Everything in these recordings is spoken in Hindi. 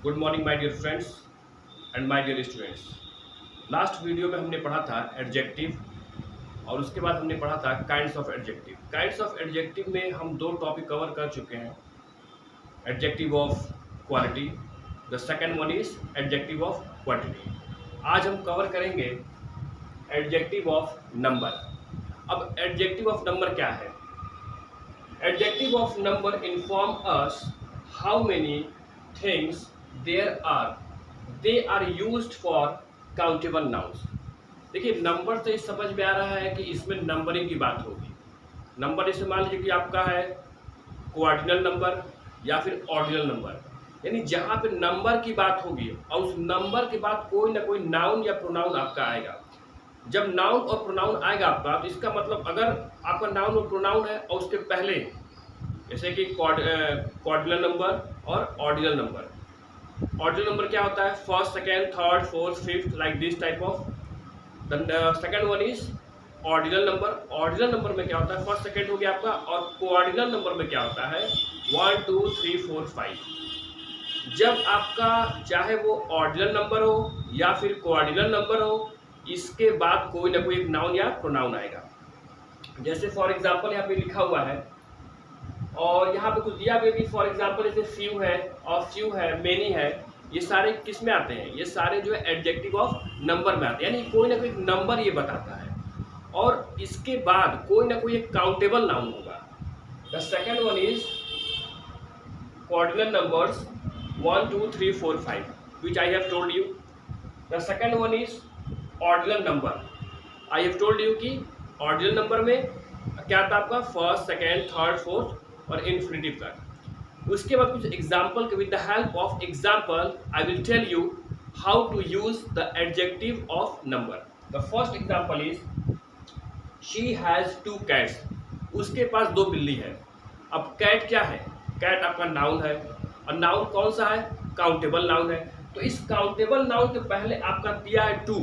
Good morning my dear friends and my dear students. Last video में हमने पढ़ा था एडजेक्टिव और उसके बाद हमने पढ़ा था kinds of adjective. Kinds of adjective में हम दो टॉपिक कवर कर चुके हैं। Adjective of quality, the second one is adjective of quantity. आज हम कवर करेंगे एडजेक्टिव ऑफ नंबर। अब एडजेक्टिव ऑफ नंबर क्या है? Adjective of number inform us how many things they are used for countable nouns। देखिए, नंबर से समझ में आ रहा है कि इसमें नंबरिंग की बात होगी। नंबर जैसे मान लीजिए कि आपका है क्वार्डिनल नंबर या फिर ऑर्डिनल नंबर, यानी जहाँ पे नंबर की बात होगी और उस नंबर के बाद कोई ना कोई नाउन या प्रोनाउन आपका आएगा। जब नाउन और प्रोनाउन आएगा आपका, तो इसका मतलब अगर आपका नाउन और प्रोनाउन है और उसके पहले जैसे कि क्वार्डिनल नंबर और ऑर्डिनल नंबर। ऑर्डिनल नंबर क्या होता है? First, second, third, fourth, fifth, like this type of. Second one is ordinal number. Ordinal number में क्या होता है? फर्स्ट सेकेंड हो गया आपका। और कोऑर्डिनल नंबर में क्या होता है? 1 2 3 4 5। जब आपका चाहे वो ऑर्डिनल नंबर हो या फिर कोऑर्डिनल नंबर हो, इसके बाद कोई ना कोई एक नाउन या प्रोनाउन आएगा। जैसे फॉर एग्जाम्पल यहाँ पे लिखा हुआ है और यहाँ पे कुछ दिया भी, फॉर एग्जाम्पल जैसे फ्यू है और फ्यू है, मेनी है, ये सारे किस में आते हैं? ये सारे जो है एडजेक्टिव ऑफ नंबर में आते हैं, यानी कोई ना कोई नंबर ये बताता है और इसके बाद कोई ना कोई एक काउंटेबल नाउन होगा। The second one is ordinal numbers 1 2 3 4 5 which I have told you. The second one is ordinal number. I have told you कि ऑर्डिनल नंबर में क्या था आपका? फर्स्ट, सेकेंड, थर्ड, फोर्थ और इन्फिनिटिव तक। उसके बाद कुछ एग्जाम्पल के with the help of example I will tell you how to use the adjective of number. The first example is she has 2 cats. उसके पास 2 बिल्ली है। अब कैट क्या है? कैट आपका नाउन है और नाउन कौन सा है? काउंटेबल नाउन है। तो इस काउंटेबल नाउन के पहले आपका दिया है 2।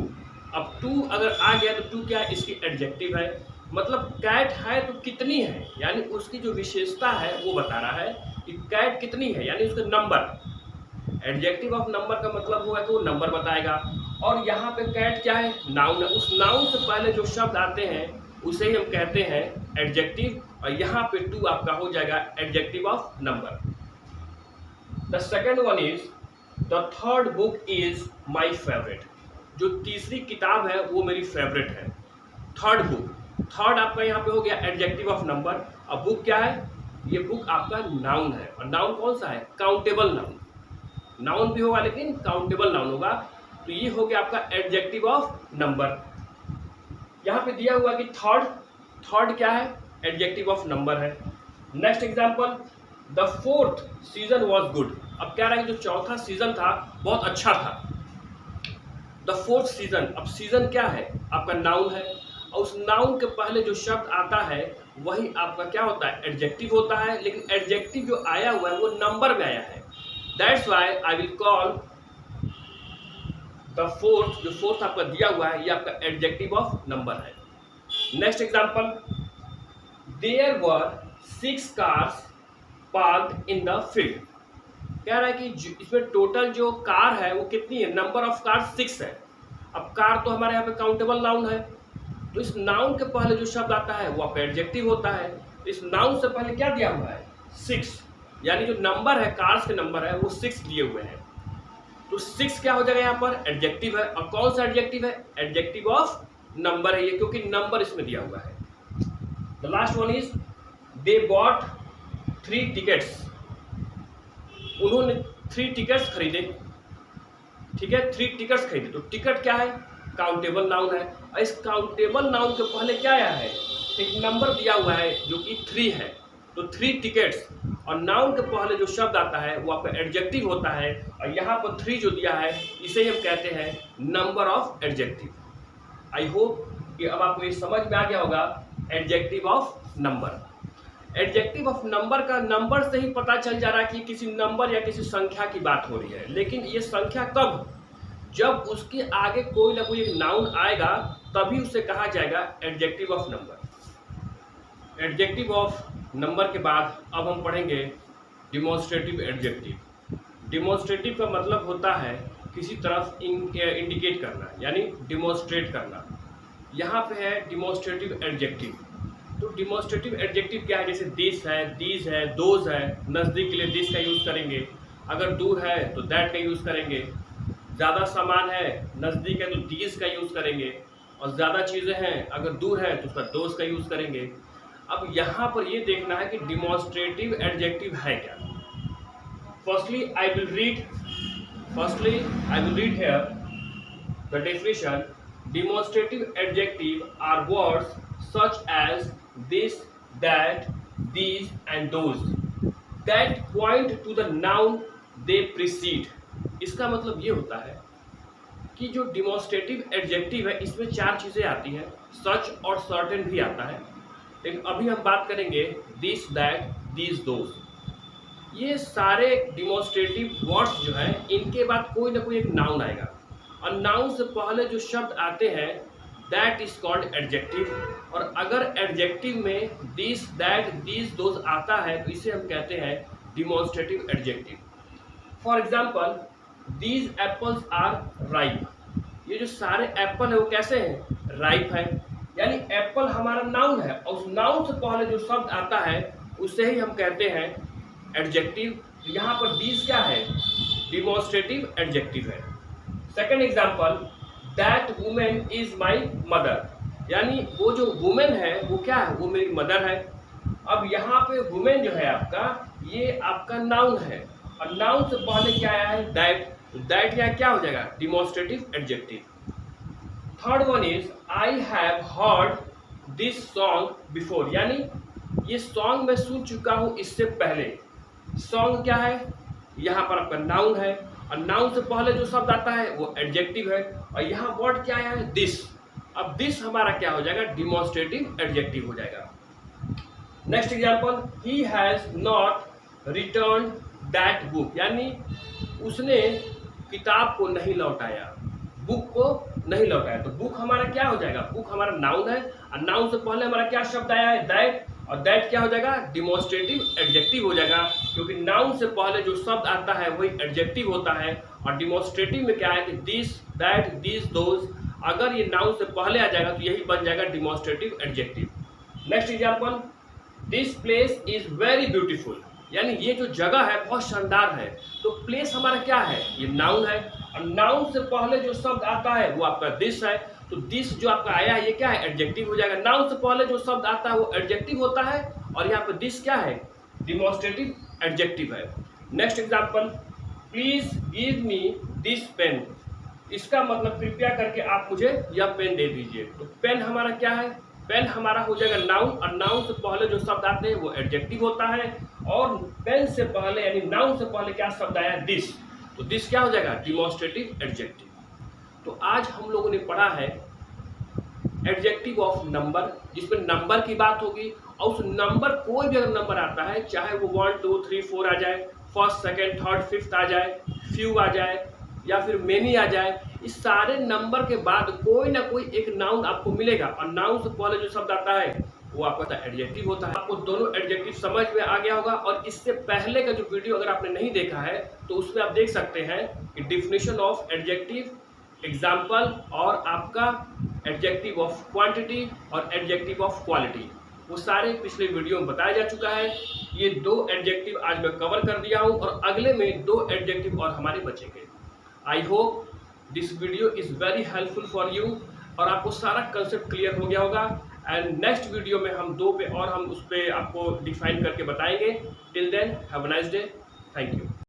अब 2 अगर आ गया तो 2 क्या है? इसकी एडजेक्टिव है। मतलब कैट है तो कितनी है, यानी उसकी जो विशेषता है वो बता रहा है कि कैट कितनी है, यानी उसका नंबर। एडजेक्टिव ऑफ नंबर का मतलब हुआ कि वो नंबर बताएगा। और यहाँ पे कैट क्या है? नाउन है। उस नाउन से पहले जो शब्द आते हैं उसे ही हम कहते हैं एडजेक्टिव, और यहाँ पे 2 आपका हो जाएगा adjective of number. The second one is the third book is my favourite. जो तीसरी किताब है वो मेरी फेवरेट है। थर्ड बुक, थर्ड आपका यहाँ पे हो गया एडजेक्टिव ऑफ नंबर। अब बुक क्या है? ये बुक आपका नाउन है और नाउन कौन सा है? Countable noun. नाउन भी होगा लेकिन काउंटेबल नाउन होगा। तो ये हो गया आपका एडजेक्टिव ऑफ नंबर। यहाँ पे दिया हुआ कि थर्ड, थर्ड क्या है? एडजेक्टिव ऑफ नंबर है। Next example, the fourth season was good. अब कह रहा है कि जो चौथा सीजन था बहुत अच्छा था। द फोर्थ सीजन, अब सीजन क्या है? आपका नाउन है और उस नाउन के पहले जो शब्द आता है वही आपका क्या होता है? एडजेक्टिव होता है। लेकिन एडजेक्टिव जो आया हुआ है वो नंबर में आया है। That's why I will call the fourth, जो फोर्थ आपका दिया हुआ है ये आपका एडजेक्टिव ऑफ नंबर है। Next example, there were 6 cars parked in the field. कह रहा है कि इसमें टोटल जो कार है वो कितनी है? नंबर ऑफ कार 6 है। अब कार तो हमारे यहाँ पे काउंटेबल नाउन है, तो इस नाउन के पहले जो शब्द आता है वो आपका एडजेक्टिव होता है। इस नाउन से पहले क्या दिया हुआ है? 6, यानी जो नंबर है, कार्स के नंबर है वो 6 दिए हुए हैं। तो 6 क्या हो जाएगा? यहाँ पर एडजेक्टिव है। और कौन सा एडजेक्टिव है? एडजेक्टिव ऑफ नंबर है ये, क्योंकि नंबर इसमें दिया हुआ है। The last one is they bought 3 tickets. उन्होंने 3 टिकट्स खरीदे। ठीक है, 3 टिकट्स खरीदे। तो टिकट क्या है? काउंटेबल नाउन है। और इस काउंटेबल नाउन के पहले क्या आया है? एक नंबर दिया हुआ है जो कि 3 है। तो 3 टिकट्स, और नाउन के पहले जो शब्द आता है वो आपका एडजेक्टिव होता है। और यहाँ पर 3 जो दिया है इसे हम कहते हैं number of adjective. I hope कि अब आपको ये समझ में आ गया होगा adjective of number. Adjective of number का नंबर से ही पता चल जा रहा है कि किसी नंबर या किसी संख्या की बात हो रही है। लेकिन ये संख्या कब? जब उसके आगे कोई ना कोई एक नाउन आएगा तभी उसे कहा जाएगा adjective of number. Adjective of number के बाद अब हम पढ़ेंगे डिमॉन्स्ट्रेटिव एडजेक्टिव। डिमॉन्स्ट्रेटिव का मतलब होता है किसी तरफ इंडिकेट करना, यानी डिमॉन्स्ट्रेट करना। यहाँ पे है डिमॉन्स्ट्रेटिव एडजेक्टिव। तो डिमॉन्स्ट्रेटिव एडजेक्टिव क्या है? जैसे दिस है, दीज है, दोज है। नज़दीक के लिए दिस का यूज़ करेंगे, अगर दूर है तो दैट का यूज़ करेंगे, ज़्यादा सामान है नज़दीक है तो दीज का यूज़ करेंगे, और ज़्यादा चीज़ें हैं अगर दूर है तो उसका दोज का यूज़ करेंगे। अब यहाँ पर ये देखना है कि डिमॉन्स्ट्रेटिव एडजेक्टिव है क्या। Firstly I will read here the definition. Demonstrative adjective are words such as this, that, these and those that point to the noun they precede। इसका मतलब ये होता है कि जो डिमॉन्स्ट्रेटिव एडजेक्टिव है इसमें चार चीज़ें आती हैं, सच और सर्टेन भी आता है, लेकिन अभी हम बात करेंगे दिस, दैट, दीज, दोज। ये सारे डिमॉन्स्ट्रेटिव वर्ड्स जो हैं इनके बाद कोई ना कोई एक नाउन आएगा, और नाउन से पहले जो शब्द आते हैं दैट इज कॉल्ड एडजेक्टिव। और अगर एडजेक्टिव में दिस, दैट, दीज, दोज आता है तो इसे हम कहते हैं demonstrative adjective. For example, these apples are ripe. ये जो सारे एप्पल है वो कैसे हैं? राइप है। यानी एप्पल हमारा नाउन है, और उस नाउन से पहले जो शब्द आता है उसे ही हम कहते हैं एडजेक्टिव। यहाँ पर दीज क्या है? डिमॉन्स्ट्रेटिव एडजेक्टिव है। Second example, that women is my mother. यानी वो जो वुमेन है वो क्या है? वो मेरी मदर है। अब यहाँ पे वुमेन जो है आपका, ये आपका नाउन है, और नाउन से पहले क्या आया है? दैट। तो दैट यहाँ क्या हो जाएगा? Demonstrative adjective. Third one is I have heard this song before. यानी ये सॉन्ग मैं सुन चुका हूँ इससे पहले। सॉन्ग क्या है? यहाँ पर आपका नाउन है, और नाउन से पहले जो शब्द आता है वो एडजेक्टिव है, और यहाँ वर्ड क्या आया है? दिस। अब दिस हमारा क्या हो जाएगा? डिमॉन्स्ट्रेटिव एडजेक्टिव हो जाएगा। Next example, he has not return that book. यानी उसने किताब को नहीं लौटाया, बुक को नहीं लौटाया। तो बुक हमारा क्या हो जाएगा? बुक हमारा नाउन है, और नाउन से पहले हमारा क्या शब्द आया है? दैट। और दैट क्या हो जाएगा? डिमॉन्स्ट्रेटिव एडजेक्टिव हो जाएगा, क्योंकि नाउन से पहले जो शब्द आता है वही एडजेक्टिव होता है। और डिमॉन्स्ट्रेटिव में क्या है कि दिस, दैट, दीज, दोज, अगर ये नाउन से पहले आ जाएगा तो यही बन जाएगा demonstrative adjective. Next example, this place is very beautiful. यानी ये जो जगह है बहुत शानदार है। तो प्लेस हमारा क्या है? ये नाउन है, और नाउन से पहले जो शब्द आता है वो आपका दिस है। तो दिस जो आपका आया है ये क्या है? एडजेक्टिव हो जाएगा। नाउन से पहले जो शब्द आता है वो एडजेक्टिव होता है, और यहाँ पे दिस क्या है? डिमॉन्स्ट्रेटिव एडजेक्टिव है। Next example, please give me this pen. इसका मतलब कृपया करके आप मुझे यह पेन दे दीजिए। तो पेन हमारा क्या है? पेन हमारा हो जाएगा नाउन, और नाउन से पहले जो शब्द आते हैं वो एडजेक्टिव होता है, और पेन से पहले यानी नाउन से पहले क्या शब्द आया? दिस। तो दिस क्या हो जाएगा? Demonstrative adjective. तो आज हम लोगों ने पढ़ा है एडजेक्टिव ऑफ नंबर, जिसमें नंबर की बात होगी, और उस नंबर कोई भी अगर नंबर आता है, चाहे वो 1 2 3 4 आ जाए, फर्स्ट, सेकेंड, थर्ड, फिफ्थ आ जाए, फ्यू आ जाए, या फिर मेनी आ जाए, इस सारे नंबर के बाद कोई ना कोई एक नाउन आपको मिलेगा, और नाउन से पहले जो शब्द आता है वो आपका एडजेक्टिव होता है। आपको दोनों एडजेक्टिव समझ में आ गया होगा, और इससे पहले का जो वीडियो अगर आपने नहीं देखा है तो उसमें आप देख सकते हैं कि डिफिनेशन ऑफ एडजेक्टिव, एग्जाम्पल, और आपका एडजेक्टिव ऑफ क्वांटिटी और एडजेक्टिव ऑफ क्वालिटी, वो सारे पिछले वीडियो में बताया जा चुका है। ये 2 एडजेक्टिव आज मैं कवर कर दिया हूँ, और अगले में 2 एडजेक्टिव और हमारे बचेंगे। I hope this video is very helpful for you, और आपको सारा कंसेप्ट क्लियर हो गया होगा। एंड नेक्स्ट वीडियो में हम 2 पे और हम उस पर आपको डिफाइन करके बताएंगे। Till then have a nice day. Thank you.